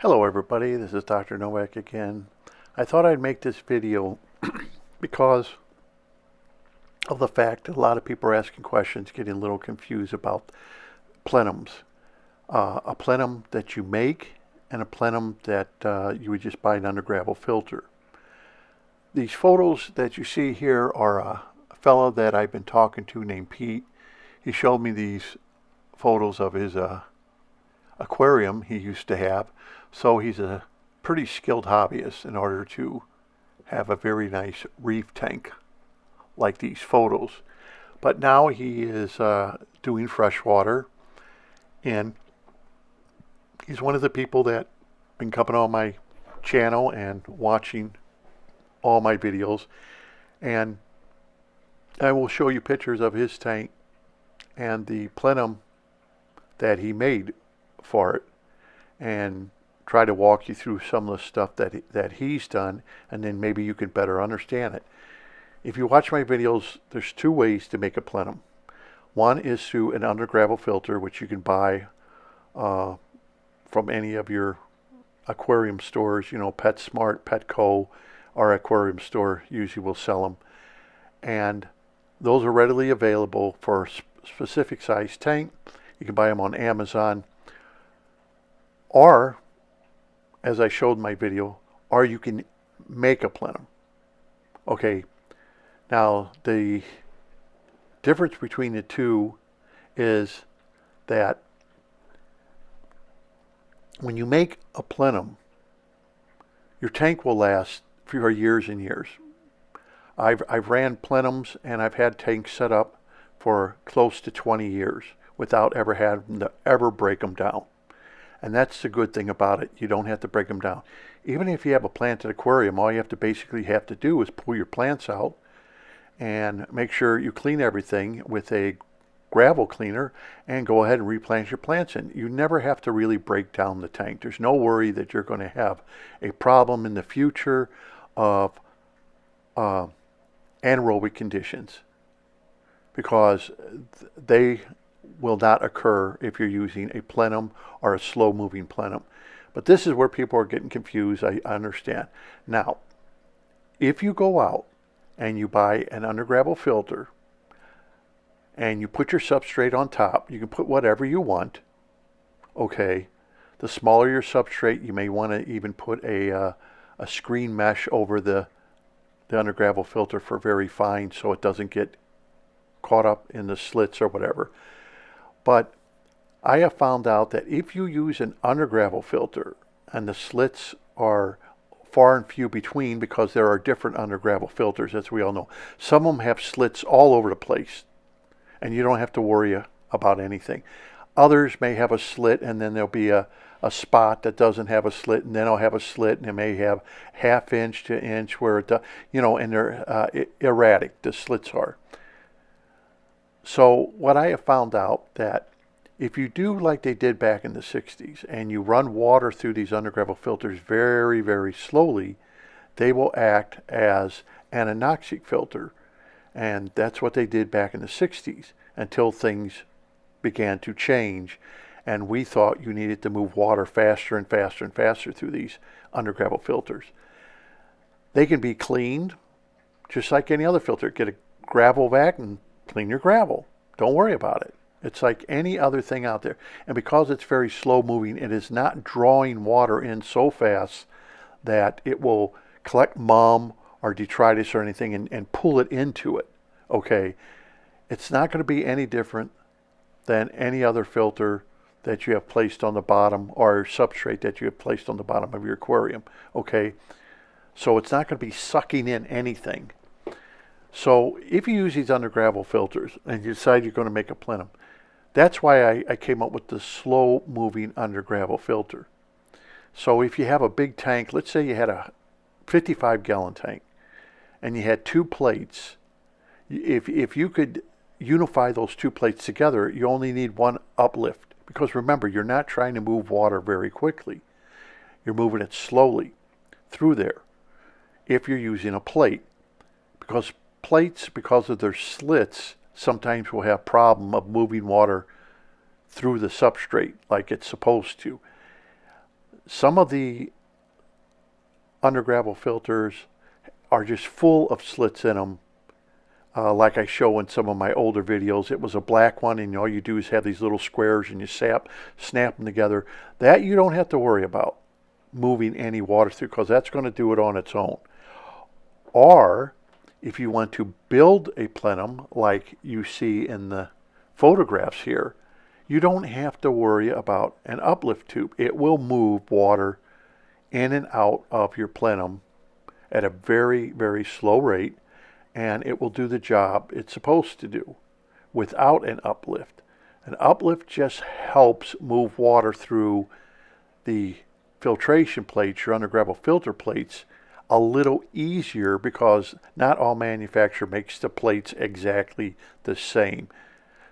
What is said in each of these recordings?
Hello everybody, this is Dr. Novak again. I thought I'd make this video because of the fact that a lot of people are asking questions, getting a little confused about plenums. A plenum that you make and a plenum that you would just buy an undergravel filter. These photos that you see here are a fellow that I've been talking to named Pete. He showed me these photos of his aquarium he used to have. So he's a pretty skilled hobbyist in order to have a very nice reef tank like these photos. But now he is doing freshwater, and he's one of the people that been coming on my channel and watching all my videos. And I will show you pictures of his tank and the plenum that he made for it, and try to walk you through some of the stuff that he's done, and then maybe you can better understand it. If you watch my videos, there's two ways to make a plenum. One is through an undergravel filter, which you can buy from any of your aquarium stores, PetSmart, Petco, our aquarium store usually will sell them. And those are readily available for a specific size tank. You can buy them on Amazon, or, as I showed in my video, or you can make a plenum. Okay, now the difference between the two is that when you make a plenum, your tank will last for years and years. I've ran plenums and I've had tanks set up for close to 20 years without ever having to ever break them down. And that's the good thing about it. You don't have to break them down. Even if you have a planted aquarium, all you have to do is pull your plants out and make sure you clean everything with a gravel cleaner and go ahead and replant your plants in. You never have to really break down the tank. There's no worry that you're going to have a problem in the future of anaerobic conditions, because they will not occur if you're using a plenum or a slow-moving plenum. But this is where people are getting confused, I understand. Now, if you go out and you buy an undergravel filter and you put your substrate on top, you can put whatever you want, okay? The smaller your substrate, you may want to even put a screen mesh over the undergravel filter for very fine, so it doesn't get caught up in the slits or whatever. But I have found out that if you use an undergravel filter, and the slits are far and few between because there are different undergravel filters, as we all know. Some of them have slits all over the place, and you don't have to worry about anything. Others may have a slit, and then there'll be a spot that doesn't have a slit, and then it'll have a slit, and it may have ½ inch to inch where it does, and they're erratic, the slits are. So what I have found out, that if you do like they did back in the 60s and you run water through these undergravel filters very, very slowly, they will act as an anoxic filter. And that's what they did back in the 60s until things began to change. And we thought you needed to move water faster and faster and faster through these undergravel filters. They can be cleaned just like any other filter. Get a gravel vac and clean your gravel. Don't worry about it. It's like any other thing out there. And because it's very slow moving, it is not drawing water in so fast that it will collect mum or detritus or anything and pull it into it. Okay? It's not going to be any different than any other filter that you have placed on the bottom, or substrate that you have placed on the bottom of your aquarium. Okay? So it's not going to be sucking in anything. So if you use these undergravel filters and you decide you're going to make a plenum, that's why I came up with the slow-moving undergravel filter. So if you have a big tank, let's say you had a 55-gallon tank, and you had two plates, if you could unify those two plates together, you only need one uplift. Because remember, you're not trying to move water very quickly. You're moving it slowly through there if you're using a plate. Because plates, because of their slits, sometimes will have problem of moving water through the substrate like it's supposed to. some of the undergravel filters are just full of slits in them. Like I show in some of my older videos, it was a black one, and all you do is have these little squares and you snap them together. That you don't have to worry about moving any water through, because that's going to do it on its own. Or if you want to build a plenum like you see in the photographs here, you don't have to worry about an uplift tube. It will move water in and out of your plenum at a very, very slow rate, and it will do the job it's supposed to do without an uplift. An uplift just helps move water through the filtration plates, your undergravel filter plates, a little easier, because not all manufacturer makes the plates exactly the same.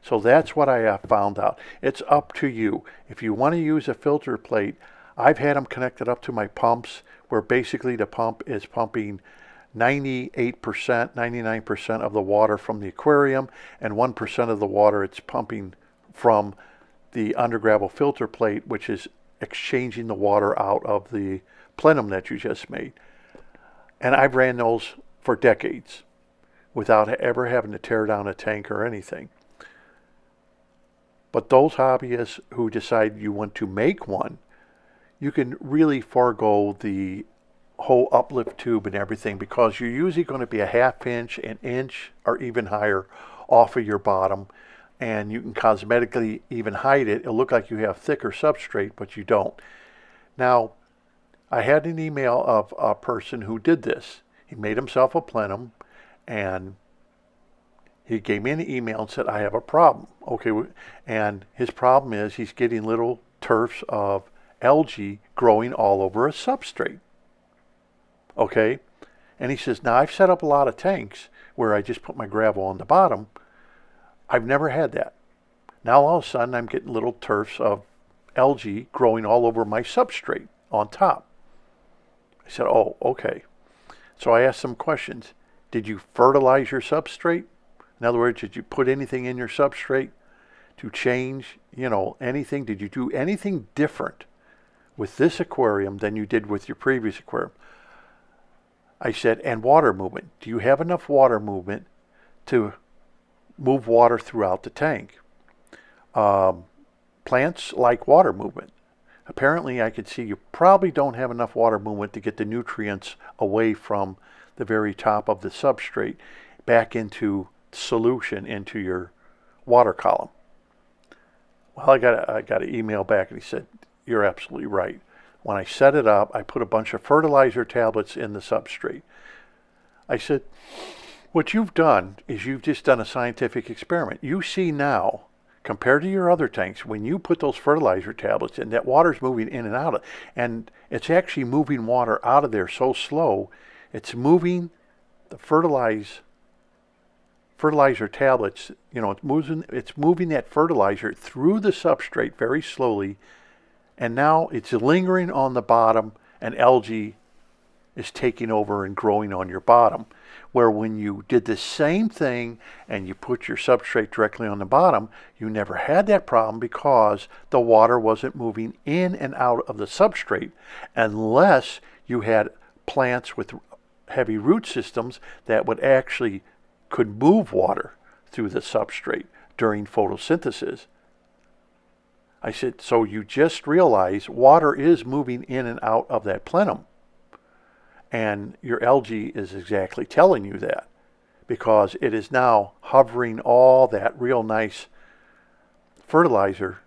So that's what I have found out. It's up to you. If you want to use a filter plate, I've had them connected up to my pumps, where basically the pump is pumping 98%, 99% of the water from the aquarium, and 1% of the water it's pumping from the undergravel filter plate, which is exchanging the water out of the plenum that you just made. And I've ran those for decades without ever having to tear down a tank or anything. But those hobbyists who decide you want to make one, you can really forego the whole uplift tube and everything, because you're usually going to be a ½ inch, an inch, or even higher off of your bottom. And you can cosmetically even hide it. It'll look like you have thicker substrate, but you don't. Now, I had an email of a person who did this. He made himself a plenum, and he gave me an email and said, I have a problem. Okay, and his problem is he's getting little turfs of algae growing all over a substrate. Okay, and he says, now I've set up a lot of tanks where I just put my gravel on the bottom. I've never had that. Now all of a sudden I'm getting little turfs of algae growing all over my substrate on top. I said, oh, okay. So I asked some questions. Did you fertilize your substrate? In other words, did you put anything in your substrate to change, anything? Did you do anything different with this aquarium than you did with your previous aquarium? I said, and water movement. Do you have enough water movement to move water throughout the tank? Plants like water movement. Apparently, I could see you probably don't have enough water movement to get the nutrients away from the very top of the substrate back into solution into your water column. Well, I got an email back, and he said, you're absolutely right. When I set it up, I put a bunch of fertilizer tablets in the substrate. I said, what you've done is you've just done a scientific experiment. You see now, compared to your other tanks, when you put those fertilizer tablets in, that water's moving in and out, and it's actually moving water out of there so slow, it's moving the fertilizer tablets, it's moving that fertilizer through the substrate very slowly, and now it's lingering on the bottom, and algae is taking over and growing on your bottom. Where when you did the same thing and you put your substrate directly on the bottom, you never had that problem, because the water wasn't moving in and out of the substrate, unless you had plants with heavy root systems that could move water through the substrate during photosynthesis. I said, so you just realize water is moving in and out of that plenum. And your algae is exactly telling you that, because it is now hovering all that real nice fertilizer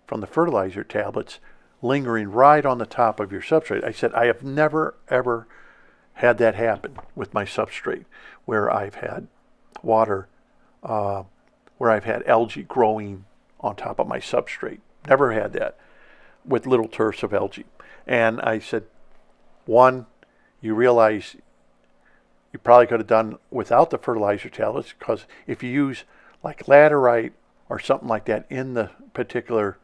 from the fertilizer tablets lingering right on the top of your substrate. I said, I have never, ever had that happen with my substrate, where I've had water, where I've had algae growing on top of my substrate. Never had that with little turfs of algae. And I said, one, you realize you probably could have done without the fertilizer tablets, because if you use like laterite or something like that in the particular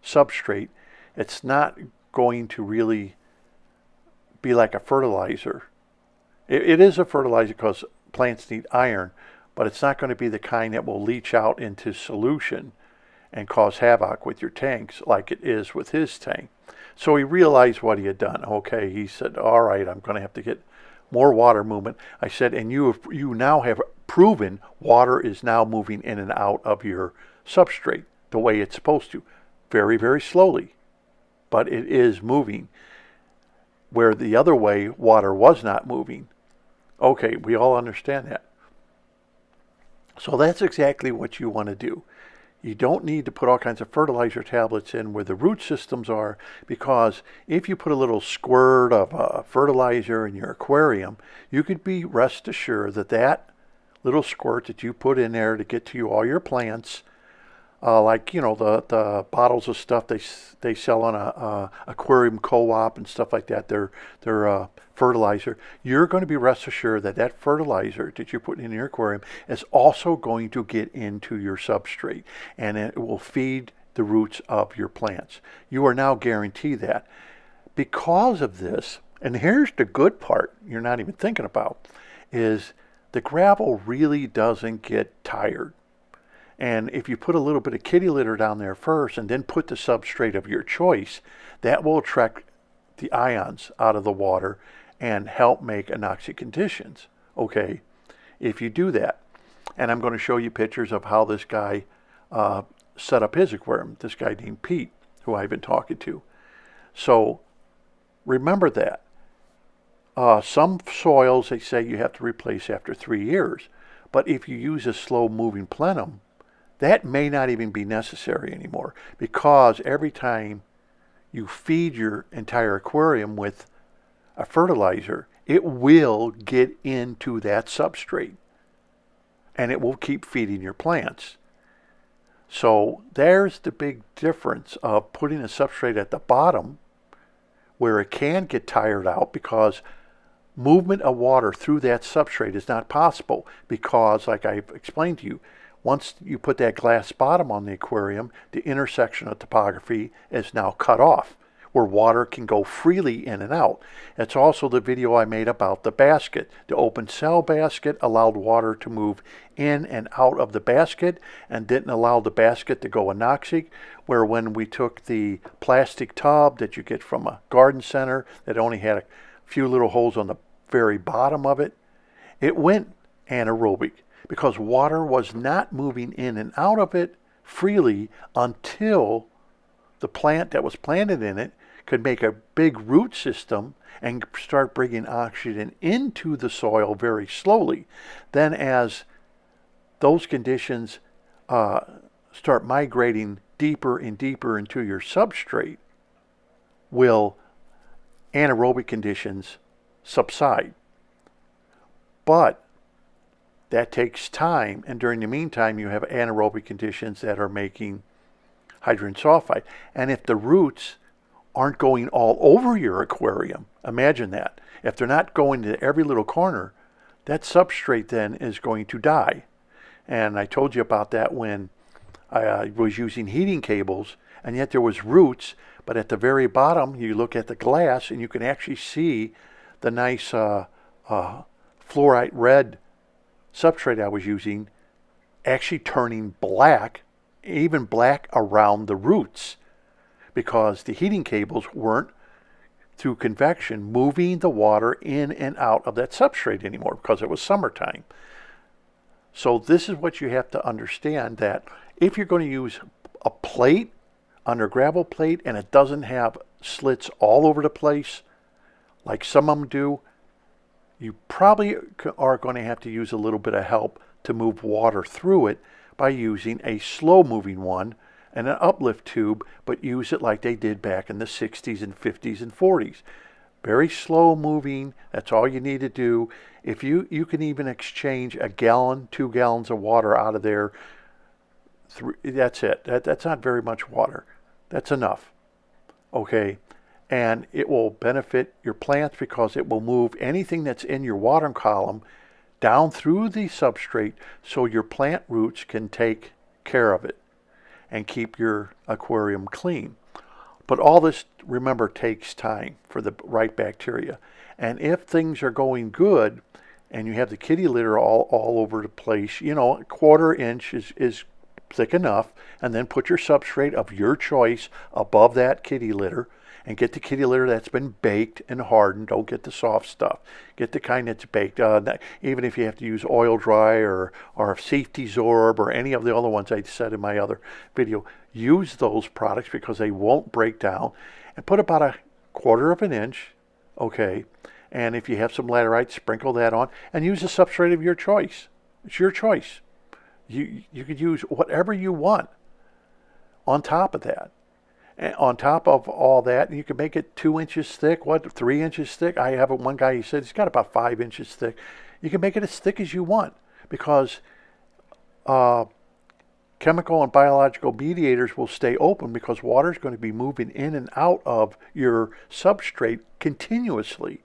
substrate, it's not going to really be like a fertilizer. It is a fertilizer because plants need iron, but it's not going to be the kind that will leach out into solution and cause havoc with your tanks like it is with his tank. So he realized what he had done. Okay, he said, all right, I'm going to have to get more water movement. I said, and you now have proven water is now moving in and out of your substrate the way it's supposed to. Very, very slowly, but it is moving. Where the other way, water was not moving. Okay, we all understand that. So that's exactly what you want to do. You don't need to put all kinds of fertilizer tablets in where the root systems are, because if you put a little squirt of fertilizer in your aquarium, you could be rest assured that that little squirt that you put in there to get to all your plants, like, you know, the bottles of stuff they sell on a aquarium co-op and stuff like that, they're fertilizer, you're going to be rest assured that that fertilizer that you're putting in your aquarium is also going to get into your substrate, and it will feed the roots of your plants. You are now guaranteed that. Because of this, and here's the good part you're not even thinking about, is the gravel really doesn't get tired. And if you put a little bit of kitty litter down there first and then put the substrate of your choice, that will attract the ions out of the water and help make anoxic conditions. Okay, if you do that. And I'm going to show you pictures of how this guy set up his aquarium, this guy named Pete, who I've been talking to. So remember that. Some soils, they say you have to replace after 3 years. But if you use a slow-moving plenum, that may not even be necessary anymore, because every time you feed your entire aquarium with a fertilizer, it will get into that substrate and it will keep feeding your plants. So there's the big difference of putting a substrate at the bottom where it can get tired out, because movement of water through that substrate is not possible, because, like I've explained to you, once you put that glass bottom on the aquarium, the intersection of topography is now cut off, where water can go freely in and out. It's also the video I made about the basket. The open cell basket allowed water to move in and out of the basket and didn't allow the basket to go anoxic, where when we took the plastic tub that you get from a garden center that only had a few little holes on the very bottom of it, it went anaerobic, because water was not moving in and out of it freely until the plant that was planted in it could make a big root system and start bringing oxygen into the soil very slowly. Then as those conditions start migrating deeper and deeper into your substrate, will anaerobic conditions subside. But that takes time, and during the meantime you have anaerobic conditions that are making hydrogen sulfide. And if the roots aren't going all over your aquarium, imagine that. If they're not going to every little corner, that substrate then is going to die. And I told you about that when I was using heating cables, and yet there was roots, but at the very bottom you look at the glass and you can actually see the nice fluorite red substrate I was using actually turning black, even black around the roots, because the heating cables weren't, through convection, moving the water in and out of that substrate anymore, because it was summertime. So this is what you have to understand, that if you're going to use a plate, under gravel plate, and it doesn't have slits all over the place like some of them do, you probably are going to have to use a little bit of help to move water through it by using a slow-moving one and an uplift tube, but use it like they did back in the 60s and 50s and 40s. Very slow-moving, that's all you need to do. If you can even exchange a gallon, 2 gallons of water out of there, that's it. That's not very much water. That's enough. Okay? And it will benefit your plants, because it will move anything that's in your water column down through the substrate, so your plant roots can take care of it and keep your aquarium clean. But all this, remember, takes time for the right bacteria. And if things are going good and you have the kitty litter all over the place, you know, a 1/4 inch is thick enough, and then put your substrate of your choice above that kitty litter, and get the kitty litter that's been baked and hardened. Don't get the soft stuff. Get the kind that's baked. Even if you have to use oil dry or safety zorb or any of the other ones I said in my other video, use those products because they won't break down. And put about a 1/4 of an inch, okay? And if you have some laterite, sprinkle that on and use a substrate of your choice. It's your choice. You could use whatever you want on top of that. And on top of all that, you can make it 2 inches thick, 3 inches thick. I have one guy, he said he's got about 5 inches thick. You can make it as thick as you want because chemical and biological mediators will stay open because water is going to be moving in and out of your substrate continuously.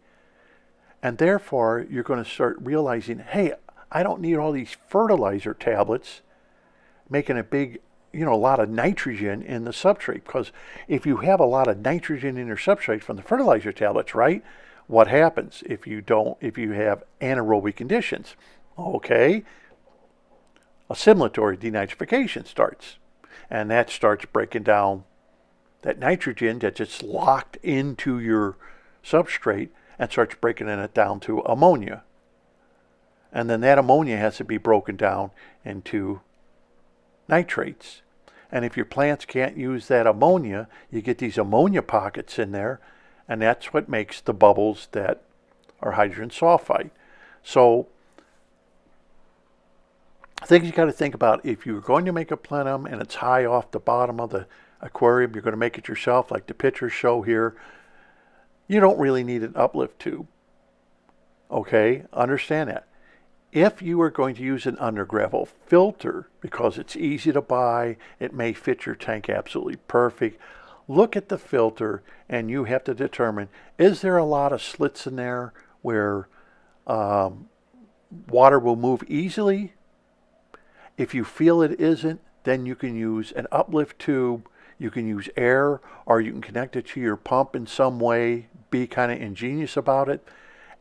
And therefore, you're going to start realizing, hey, I don't need all these fertilizer tablets making a lot of nitrogen in the substrate. Because if you have a lot of nitrogen in your substrate from the fertilizer tablets, right, what happens if you have anaerobic conditions? Okay, assimilatory denitrification starts. And that starts breaking down that nitrogen that's just locked into your substrate and starts breaking it down to ammonia. And then that ammonia has to be broken down into nitrates. And if your plants can't use that ammonia, you get these ammonia pockets in there, and that's what makes the bubbles that are hydrogen sulfide. So things you got to think about: if you're going to make a plenum and it's high off the bottom of the aquarium, you're going to make it yourself like the pictures show here, you don't really need an uplift tube. Okay, understand that. If you are going to use an undergravel filter, because it's easy to buy, it may fit your tank absolutely perfect, look at the filter and you have to determine, is there a lot of slits in there where water will move easily? If you feel it isn't, then you can use an uplift tube, you can use air, or you can connect it to your pump in some way, be kind of ingenious about it,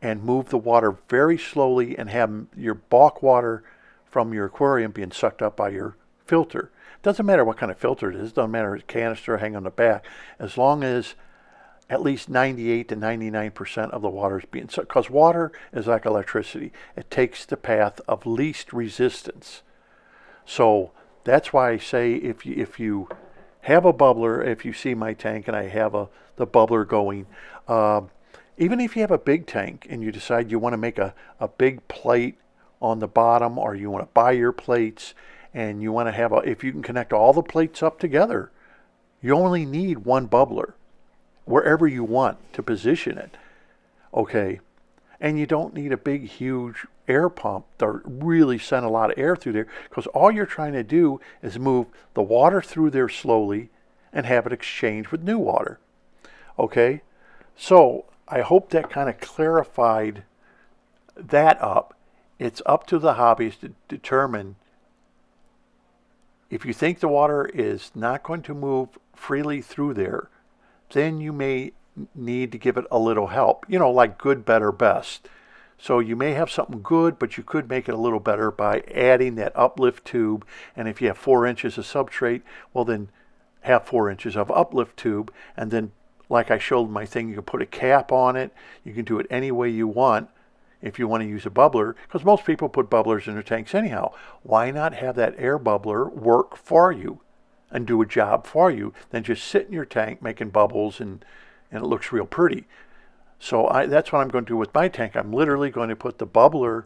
and move the water very slowly and have your bulk water from your aquarium being sucked up by your filter. Doesn't matter what kind of filter it is, doesn't matter if it's canister hanging on the back, as long as at least 98 to 99% of the water is being sucked, because water is like electricity. It takes the path of least resistance. So that's why I say if you have a bubbler, if you see my tank and I have the bubbler going, even if you have a big tank and you decide you want to make a big plate on the bottom, or you want to buy your plates and you want to have if you can connect all the plates up together, you only need one bubbler wherever you want to position it. Okay. And you don't need a big, huge air pump to really send a lot of air through there, because all you're trying to do is move the water through there slowly and have it exchange with new water. Okay. So I hope that kind of clarified that up. It's up to the hobbyist to determine if you think the water is not going to move freely through there, then you may need to give it a little help, like good, better, best. So you may have something good, but you could make it a little better by adding that uplift tube. And if you have 4 inches of substrate, well then have 4 inches of uplift tube, and then like I showed my thing, you can put a cap on it. You can do it any way you want if you want to use a bubbler, because most people put bubblers in their tanks anyhow. Why not have that air bubbler work for you and do a job for you than just sit in your tank making bubbles and it looks real pretty. So that's what I'm going to do with my tank. I'm literally going to put the bubbler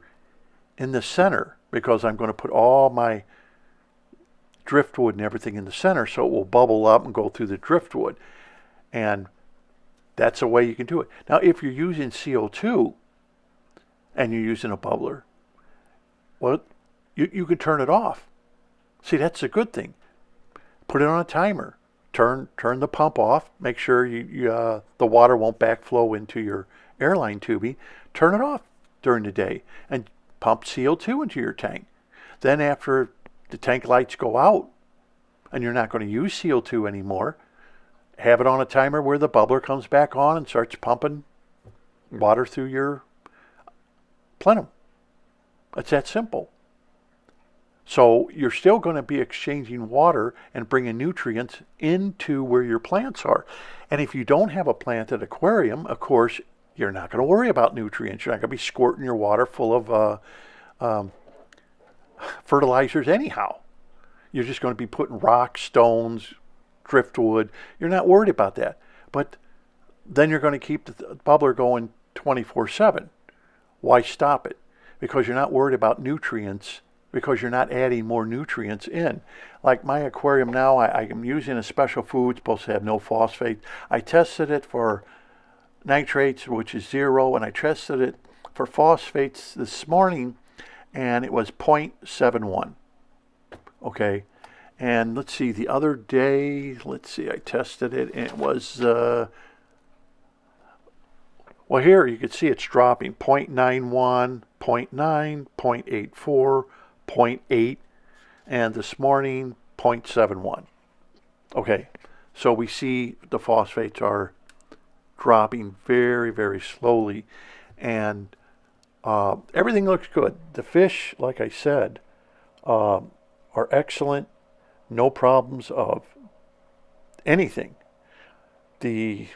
in the center, because I'm going to put all my driftwood and everything in the center so it will bubble up and go through the driftwood. And that's a way you can do it. Now, if you're using CO2 and you're using a bubbler, well, you can turn it off. See, that's a good thing. Put it on a timer. Turn the pump off. Make sure the water won't backflow into your airline tubing. Turn it off during the day and pump CO2 into your tank. Then after the tank lights go out and you're not going to use CO2 anymore, have it on a timer where the bubbler comes back on and starts pumping water through your plenum. It's that simple. So you're still going to be exchanging water and bringing nutrients into where your plants are. And if you don't have a planted aquarium, of course, you're not going to worry about nutrients. You're not going to be squirting your water full of fertilizers anyhow. You're just going to be putting rocks, stones, driftwood. You're not worried about that. But then you're going to keep the bubbler going 24/7. Why stop it? Because you're not worried about nutrients, because you're not adding more nutrients in. Like my aquarium now, I am using a special food, supposed to have no phosphate. I tested it for nitrates, which is 0, and I tested it for phosphates this morning, and it was 0.71. Okay, and let's see, the other day, I tested it, and it was, well, here you can see it's dropping, 0.91, 0.9, 0.84, 0.8, and this morning, 0.71. Okay, so we see the phosphates are dropping very, very slowly, and everything looks good. The fish, like I said, are excellent, no problems of anything. The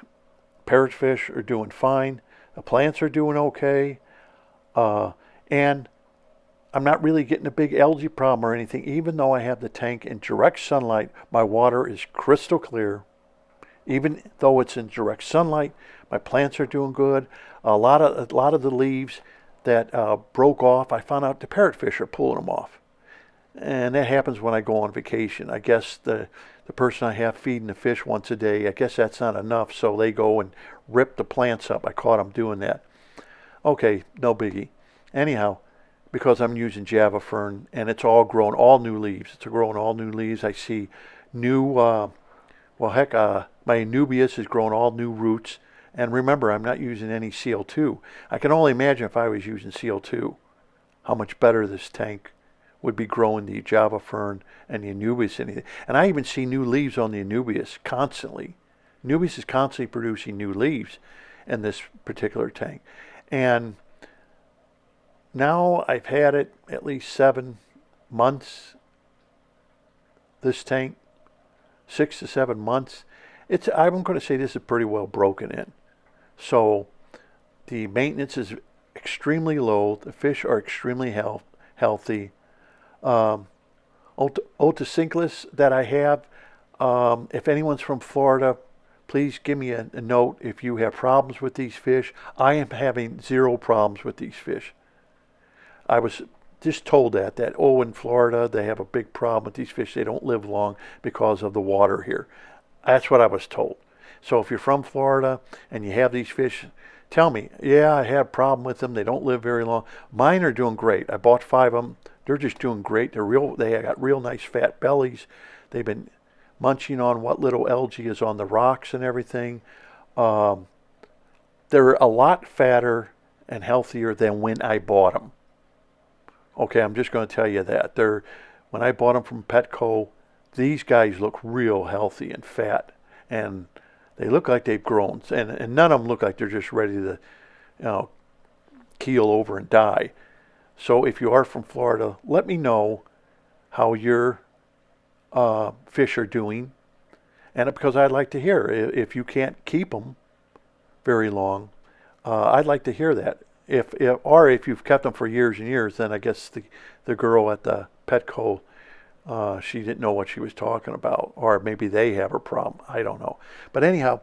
parrotfish are doing fine, the plants are doing okay, and I'm not really getting a big algae problem or anything. Even though I have the tank in direct sunlight, my water is crystal clear. Even though it's in direct sunlight, my plants are doing good. A lot of the leaves that broke off, I found out the parrotfish are pulling them off. And that happens when I go on vacation. I guess the person I have feeding the fish once a day, I guess that's not enough, so they go and rip the plants up. I caught them doing that. Okay, no biggie. Anyhow, because I'm using Java fern, and it's all grown, all new leaves. It's growing all new leaves. I see new, well, heck, my Anubias is growing all new roots. And remember, I'm not using any CO2. I can only imagine if I was using CO2, how much better this tank would be growing the Java fern and the Anubias. And I even see new leaves on the Anubias constantly. Anubias is constantly producing new leaves in this particular tank. And now I've had it at least 7 months, this tank, 6 to 7 months. I'm going to say this is pretty well broken in. So the maintenance is extremely low. The fish are extremely healthy. Otocinclus that I have, if anyone's from Florida, please give me a note if you have problems with these fish. I am having 0 problems with these fish. I was just told that in Florida they have a big problem with these fish. They don't live long because of the water here. That's what I was told. So if you're from Florida and you have these fish, tell me, yeah, I had a problem with them. They don't live very long. Mine are doing great. I bought 5 of them. They're just doing great. They got real nice fat bellies. They've been munching on what little algae is on the rocks and everything. They're a lot fatter and healthier than when I bought them. Okay, I'm just going to tell you that. When I bought them from Petco, these guys look real healthy and fat, and they look like they've grown. And none of them look like they're just ready to, keel over and die. So if you are from Florida, let me know how your fish are doing, and because I'd like to hear if you can't keep them very long. I'd like to hear that. If you've kept them for years and years, then I guess the girl at the Petco, she didn't know what she was talking about, or maybe they have a problem. I don't know. But anyhow,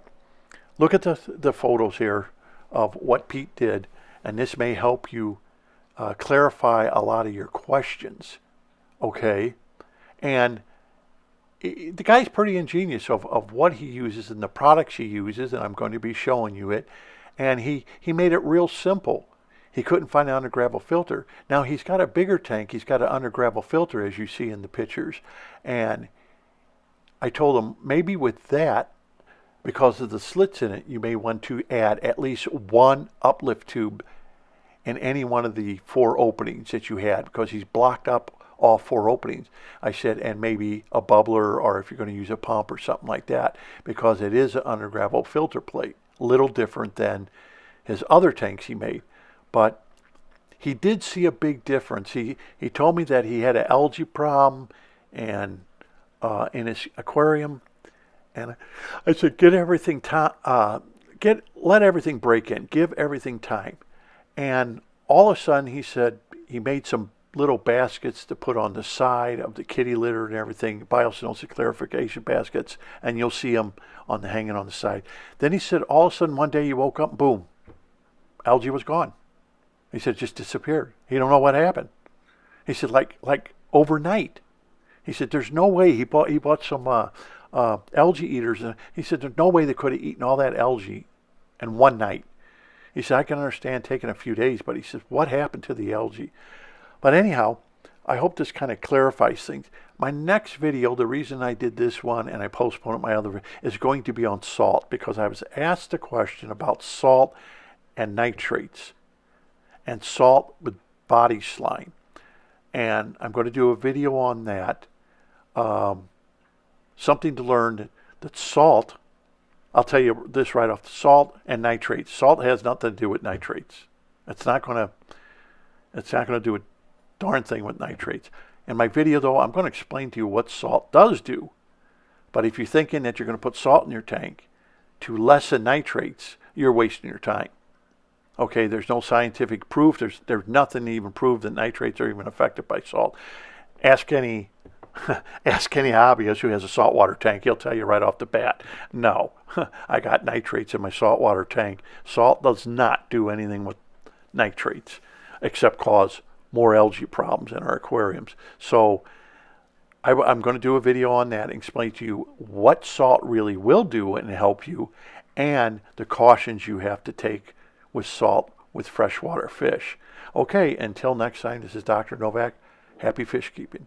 look at the photos here of what Pete did, and this may help you clarify a lot of your questions. Okay, and the guy's pretty ingenious of what he uses and the products he uses, and I'm going to be showing you it. And he made it real simple. He couldn't find an under-gravel filter. Now he's got a bigger tank. He's got an under-gravel filter, as you see in the pictures. And I told him maybe with that, because of the slits in it, you may want to add at least 1 uplift tube in any one of the 4 openings that you had, because he's blocked up all 4 openings. I said, and maybe a bubbler, or if you're going to use a pump or something like that, because it is an under-gravel filter plate. A little different than his other tanks he made. But he did see a big difference. He told me that he had an algae problem and in his aquarium, and I said, get everything let everything break in, give everything time. And all of a sudden, he said he made some little baskets to put on the side of the kitty litter and everything, biosynthesis clarification baskets, and you'll see them hanging on the side. Then he said all of a sudden one day he woke up, boom, algae was gone. He said it just disappeared. He don't know what happened. He said like overnight. He said there's no way he bought some algae eaters. And he said there's no way they could have eaten all that algae in one night. He said I can understand taking a few days, but he said what happened to the algae? But anyhow, I hope this kind of clarifies things. My next video, the reason I did this one and I postponed my other, is going to be on salt, because I was asked a question about salt and nitrates and salt with body slime. And I'm going to do a video on that. Something to learn that salt, I'll tell you this right off, salt and nitrates. Salt has nothing to do with nitrates. It's not going to do a darn thing with nitrates. In my video, though, I'm going to explain to you what salt does do. But if you're thinking that you're going to put salt in your tank to lessen nitrates, you're wasting your time. Okay, there's no scientific proof. There's nothing to even prove that nitrates are even affected by salt. Ask any hobbyist who has a saltwater tank. He'll tell you right off the bat, no, I got nitrates in my saltwater tank. Salt does not do anything with nitrates except cause more algae problems in our aquariums. So I'm going to do a video on that and explain to you what salt really will do and help you, and the cautions you have to take with salt with freshwater fish. Okay, until next time, this is Dr. Novak. Happy fish keeping.